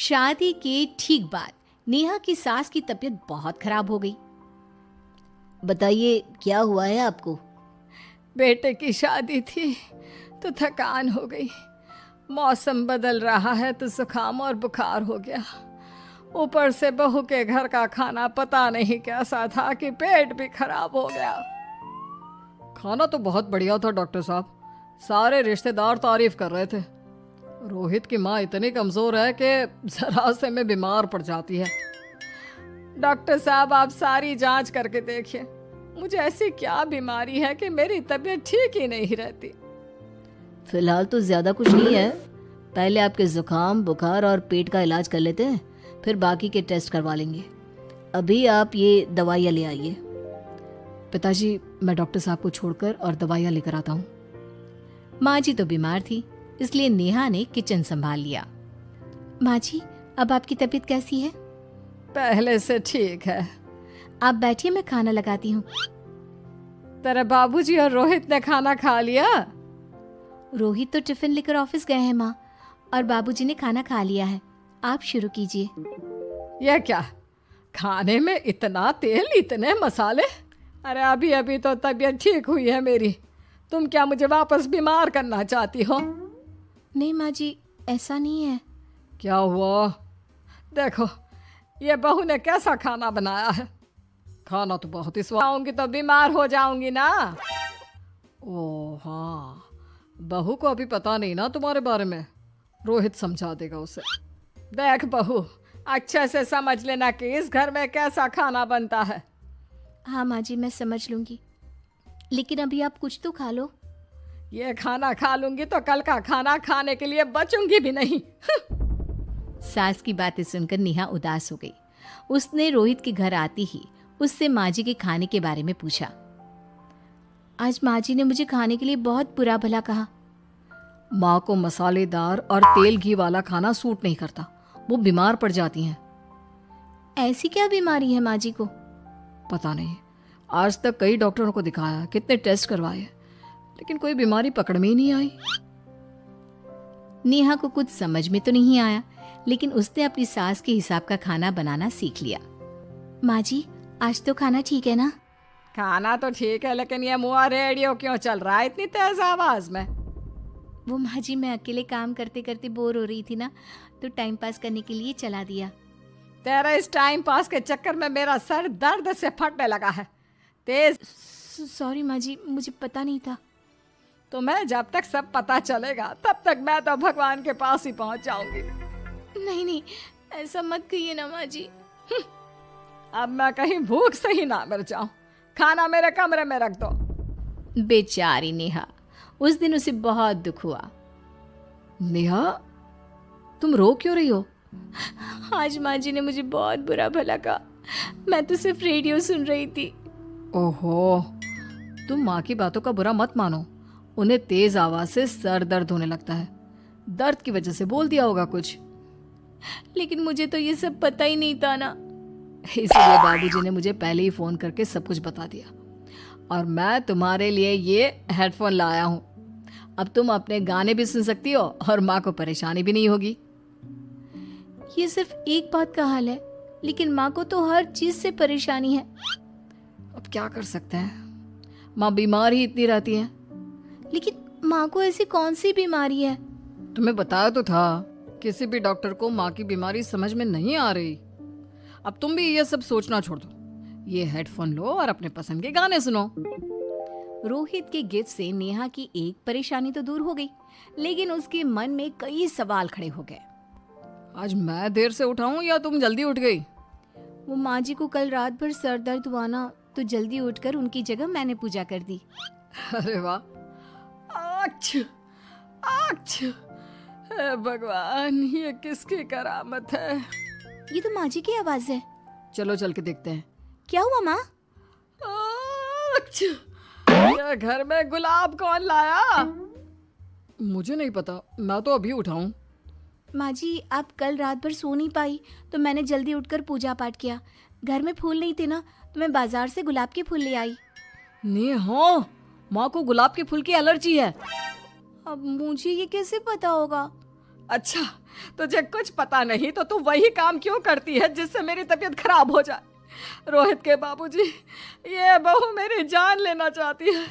शादी के ठीक बाद नेहा की सास की तबीयत बहुत खराब हो गई। बताइए क्या हुआ है आपको? बेटे की शादी थी तो थकान हो गई। मौसम बदल रहा है तो जुकाम और बुखार हो गया। ऊपर से बहू के घर का खाना पता नहीं कैसा था कि पेट भी खराब हो गया। खाना तो बहुत बढ़िया था डॉक्टर साहब, सारे रिश्तेदार तारीफ कर रहे थे। रोहित की माँ इतनी कमजोर है कि जरा से में बीमार पड़ जाती है। डॉक्टर साहब आप सारी जांच करके देखिए, मुझे ऐसी क्या बीमारी है कि मेरी तबीयत ठीक ही नहीं रहती। फिलहाल तो ज्यादा कुछ नहीं है, पहले आपके जुकाम बुखार और पेट का इलाज कर लेते हैं, फिर बाकी के टेस्ट करवा लेंगे। अभी आप ये दवाइयाँ ले आइए। पिताजी मैं डॉक्टर साहब को छोड़कर और दवाइयाँ लेकर आता हूँ। माँ जी तो बीमार थी, इसलिए नेहा ने किचन संभाल लिया। माँ जी अब आपकी तबीयत कैसी है? पहले से ठीक है। आप बैठिए, मैं खाना लगाती हूँ। तेरे बाबूजी और रोहित ने खाना खा लिया? रोहित तो टिफिन लेकर ऑफिस गए हैं माँ, और बाबूजी ने खाना खा लिया है। आप शुरू कीजिए। यह क्या, खाने में इतना तेल इतने मसाले? अरे अभी अभी तो तबीयत ठीक हुई है मेरी, तुम क्या मुझे वापस बीमार करना चाहती हो? नहीं माँ जी, ऐसा नहीं है। क्या हुआ? देखो ये बहू ने कैसा खाना बनाया है। खाना तो बहुत ही स्वाद, आऊंगी तो बीमार हो जाऊंगी ना। ओह हाँ, बहू को अभी पता नहीं ना तुम्हारे बारे में, रोहित समझा देगा उसे। देख बहू, अच्छे से समझ लेना कि इस घर में कैसा खाना बनता है। हाँ माँ जी, मैं समझ लूंगी, लेकिन अभी आप कुछ तो खा लो। ये खाना खा लूंगी तो कल का खाना खाने के लिए बचूंगी भी नहीं। सास की बातें सुनकर नेहा उदास हो गई। उसने रोहित के घर आती ही उससे माँ जी के खाने के बारे में पूछा। आज माँ जी ने मुझे खाने के लिए बहुत बुरा भला कहा। माँ को मसालेदार और तेल घी वाला खाना सूट नहीं करता, वो बीमार पड़ जाती हैं। ऐसी क्या बीमारी है माँ जी को? पता नहीं, आज तक कई डॉक्टरों को दिखाया, कितने टेस्ट करवाए, लेकिन कोई बीमारी पकड़ में ही नहीं आई। नेहा को कुछ समझ में तो नहीं आया, लेकिन उसने अपनी सास के हिसाब का खाना बनाना सीख लिया। माँ जी आज तो खाना ठीक है ना? खाना तो ठीक है, लेकिन ये मुआ रेडियो क्यों चल रहा है इतनी तेज आवाज में? वो माँ जी मैं अकेले काम करते करते बोर हो रही थी ना, तो टाइम पास करने के लिए चला दिया। तेरा इस टाइम पास के चक्कर में मेरा सर दर्द से फटने लगा है। तेज सॉरी माँ जी, मुझे पता नहीं था। तुम्हें जब तक सब पता चलेगा तब तक मैं तो भगवान के पास ही पहुंच जाऊंगी। नहीं नहीं, ऐसा मत कहिए ना माँ जी। अब मैं कहीं भूख से ही ना मर जाऊं। खाना मेरे कमरे में रख दो। बेचारी नेहा, उस दिन उसे बहुत दुख हुआ। नेहा तुम रो क्यों रही हो? आज माँ जी ने मुझे बहुत बुरा भला कहा, मैं तो सिर्फ रेडियो सुन रही थी। ओहो, तुम माँ की बातों का बुरा मत मानो, उन्हें तेज आवाज से सर दर्द होने लगता है, दर्द की वजह से बोल दिया होगा कुछ। लेकिन मुझे तो ये सब पता ही नहीं था ना, इसलिए बाबूजी ने मुझे पहले ही फोन करके सब कुछ बता दिया, और मैं तुम्हारे लिए ये हेडफोन लाया हूँ। अब तुम अपने गाने भी सुन सकती हो और माँ को परेशानी भी नहीं होगी। ये सिर्फ एक बात का हाल है, लेकिन माँ को तो हर चीज से परेशानी है। अब क्या कर सकते हैं, माँ बीमार ही इतनी रहती है। लेकिन माँ को ऐसी कौन सी बीमारी है? तुम्हें बताया तो था, किसी भी डॉक्टर को माँ की बीमारी समझ में नहीं आ रही। अब तुम भी ये सब सोचना छोड़ दो, ये हेडफोन लो और अपने पसंद के गाने सुनो। रोहित के गिफ्ट से नेहा की एक परेशानी तो दूर हो गई, लेकिन उसके मन में कई सवाल खड़े हो गए। आज मैं देर से उठाऊं या तुम जल्दी उठ गई? वो माँ जी को कल रात भर सर दर्द हुआ ना, तो जल्दी उठकर उनकी जगह मैंने पूजा कर दी। अरे वाह, अच्छा अच्छा, हे भगवान, ये किसकी करामत है? ये तो माँ जी की आवाज है। चलो चल के देखते हैं। क्या हुआ माँ? अच्छा, ये घर में गुलाब कौन लाया? मुझे नहीं पता, मैं तो अभी उठा हूँ। माँ जी आप कल रात भर सो नहीं पाई, तो मैंने जल्दी उठकर पूजा पाठ किया। घर में फूल नहीं थे ना, तो मैं बाजार से गुलाब के फूल ले आई। नेहा, माँ को गुलाब के फूल की एलर्जी है। अब मुझे ये कैसे पता होगा? अच्छा, तुझे कुछ पता नहीं तो तू वही काम क्यों करती है जिससे मेरी तबीयत खराब हो जाए। रोहित के बाबूजी, ये बहू मेरी जान लेना चाहती है।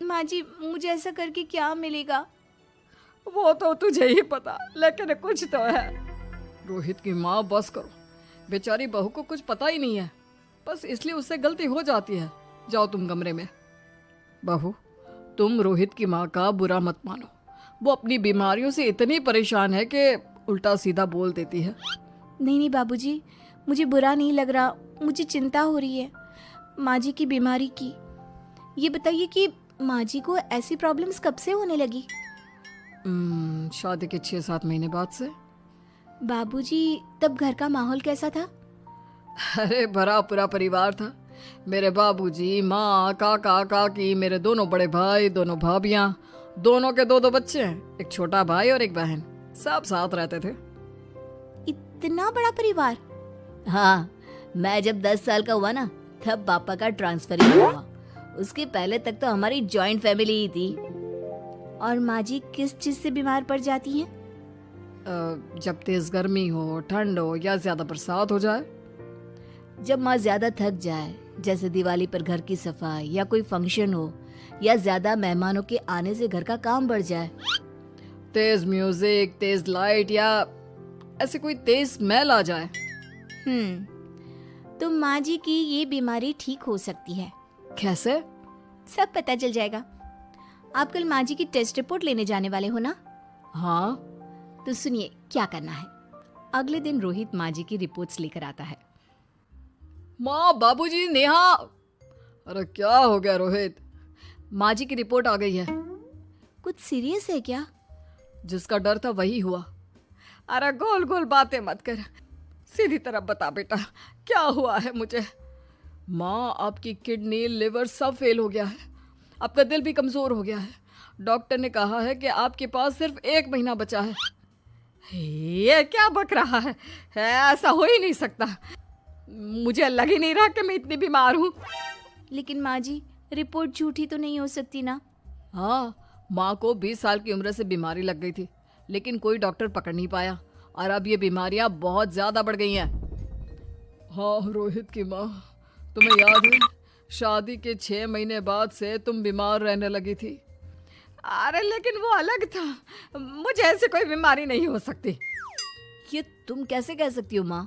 माँ जी, मुझे ऐसा करके क्या मिलेगा? वो तो तुझे ही पता, लेकिन कुछ तो है। रोहित की माँ, बस करो। बेचारी बहू को कुछ पता ही नहीं है, बस इसलिए उससे गलती हो जाती है। जाओ तुम कमरे में। बहू, तुम रोहित की माँ का बुरा मत मानो। वो अपनी बीमारियों से इतनी परेशान है कि उल्टा सीधा बोल देती है। नहीं नहीं बाबूजी, मुझे बुरा नहीं लग रहा, मुझे चिंता हो रही है माँ जी की बीमारी की। ये बताइए कि माँ जी को ऐसी प्रॉब्लम्स कब से होने लगी? शादी के 6-7 महीने बाद से। बाबूजी, तब घर का माहौल कैसा था? अरे बड़ा पूरा परिवार था। मेरे बाबूजी, माँ, काका, काकी, मेरे दोनों बड़े भाई, दोनों भाभियाँ, दोनों के 2-2 बच्चे हैं, एक छोटा भाई और एक बहन। सब साथ रहते थे। इतना बड़ा परिवार? हाँ, मैं जब 10 साल का हुआ ना, तब पापा का ट्रांसफर ही हुआ। उसके पहले तक तो हमारी जॉइंट फैमिली ही थी। और माँ जी किस चीज से बीमार पड़ जाती हैं? जब तेज गर्मी हो, ठंड हो या ज्यादा बरसात हो जाए। जब माँ ज्यादा थक जाए, जैसे दिवाली पर घर की सफाई या कोई फंक्शन हो, या ज्यादा मेहमानों के आने से घर का काम बढ़ जाए। तेज म्यूजिक, तेज लाइट या ऐसे कोई तेज स्मेल आ जाए। तो माँ जी की ये बीमारी ठीक हो सकती है। कैसे? सब पता चल जाएगा। आप कल माँ जी की टेस्ट रिपोर्ट लेने जाने वाले हो ना? हाँ। तो सुनिए क्या करना है। अगले दिन रोहित माँ जी की रिपोर्ट्स लेकर आता है। माँ, बाबूजी, नेहा। अरे क्या हो गया रोहित? माँ जी की रिपोर्ट आ गई है। कुछ सीरियस है क्या? जिसका डर था वही हुआ। अरे गोल गोल बातें मत कर, सीधी तरफ बता बेटा, क्या हुआ है मुझे? माँ, आपकी किडनी, लिवर सब फेल हो गया है। आपका दिल भी कमजोर हो गया है। डॉक्टर ने कहा है कि आपके पास सिर्फ 1 महीना बचा है। ये क्या बक रहा है? ऐसा हो ही नहीं सकता। मुझे लग ही नहीं रहा कि मैं इतनी बीमार हूँ। लेकिन माँ जी, रिपोर्ट झूठी तो नहीं हो सकती ना? हाँ, माँ को 20 साल की उम्र से बीमारी लग गई थी, लेकिन कोई डॉक्टर पकड़ नहीं पाया और अब ये बीमारियां बहुत ज्यादा बढ़ गई हैं। हाँ रोहित की माँ, तुम्हें याद है शादी के 6 महीने बाद से तुम बीमार रहने लगी थी। अरे लेकिन वो अलग था, मुझे ऐसे कोई बीमारी नहीं हो सकती। ये तुम कैसे कह सकती हो माँ?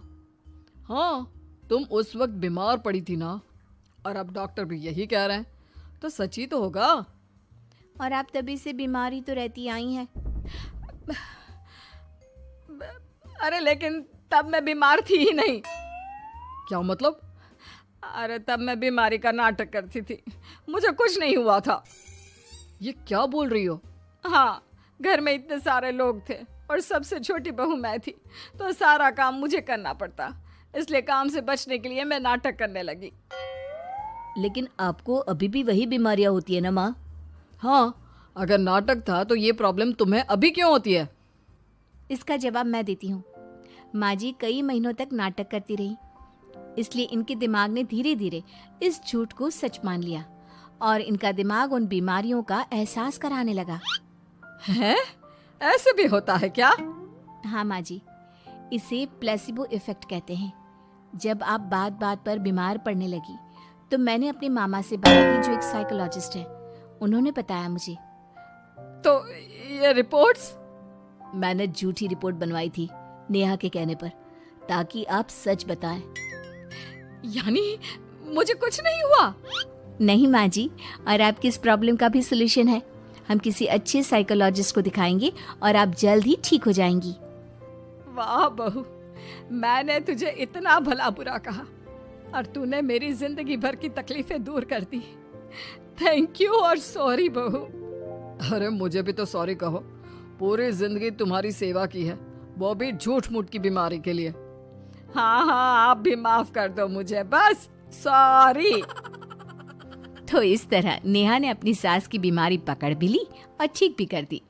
हाँ, तुम उस वक्त बीमार पड़ी थी ना, और अब डॉक्टर भी यही कह रहे हैं, तो सच ही तो होगा। और आप तभी से बीमारी तो रहती आई हैं। अरे लेकिन तब मैं बीमार थी ही नहीं। क्या मतलब? अरे तब मैं बीमारी का नाटक करती थी, मुझे कुछ नहीं हुआ था। ये क्या बोल रही हो? हाँ, घर में इतने सारे लोग थे और सबसे छोटी बहू मैं थी, तो सारा काम मुझे करना पड़ता, इसलिए काम से बचने के लिए मैं नाटक करने लगी। लेकिन आपको अभी भी वही बीमारियां होती है ना माँ? हाँ, अगर नाटक था तो ये प्रॉब्लम तुम्हें अभी क्यों होती है? इसका जवाब मैं देती हूँ। माँ जी कई महीनों तक नाटक करती रही, इसलिए इनके दिमाग ने धीरे धीरे इस झूठ को सच मान लिया और इनका दिमाग उन बीमारियों का एहसास कराने लगा। हैं? ऐसे भी होता है क्या? हाँ माँ जी, इसे प्लेसिबो इफेक्ट कहते हैं। जब आप बात बात पर बीमार पड़ने लगी तो मैंने अपने मामा से बात की, जो एक साइकोलॉजिस्ट है। उन्होंने बताया मुझे। तो ये रिपोर्ट्स? मैंने झूठी रिपोर्ट बनवाई थी नेहा के कहने पर, ताकि आप सच बताएं। यानी मुझे कुछ नहीं हुआ? नहीं माँ जी, और आपकी इस प्रॉब्लम का भी सोल्यूशन है। हम किसी अच्छे साइकोलॉजिस्ट को दिखाएंगे और आप जल्द ही ठीक हो जाएंगी। वाह बहू, मैंने तुझे इतना भला बुरा कहा और तूने मेरी जिंदगी भर की तकलीफें दूर कर दी। थैंक यू और सॉरी बहू। अरे मुझे भी तो सॉरी कहो, पूरी जिंदगी तुम्हारी सेवा की है, वो भी झूठ मूठ की बीमारी के लिए। हाँ हाँ, आप भी माफ कर दो मुझे, बस सॉरी। तो इस तरह नेहा ने अपनी सास की बीमारी पकड़ भी ली और ठीक भी कर दी।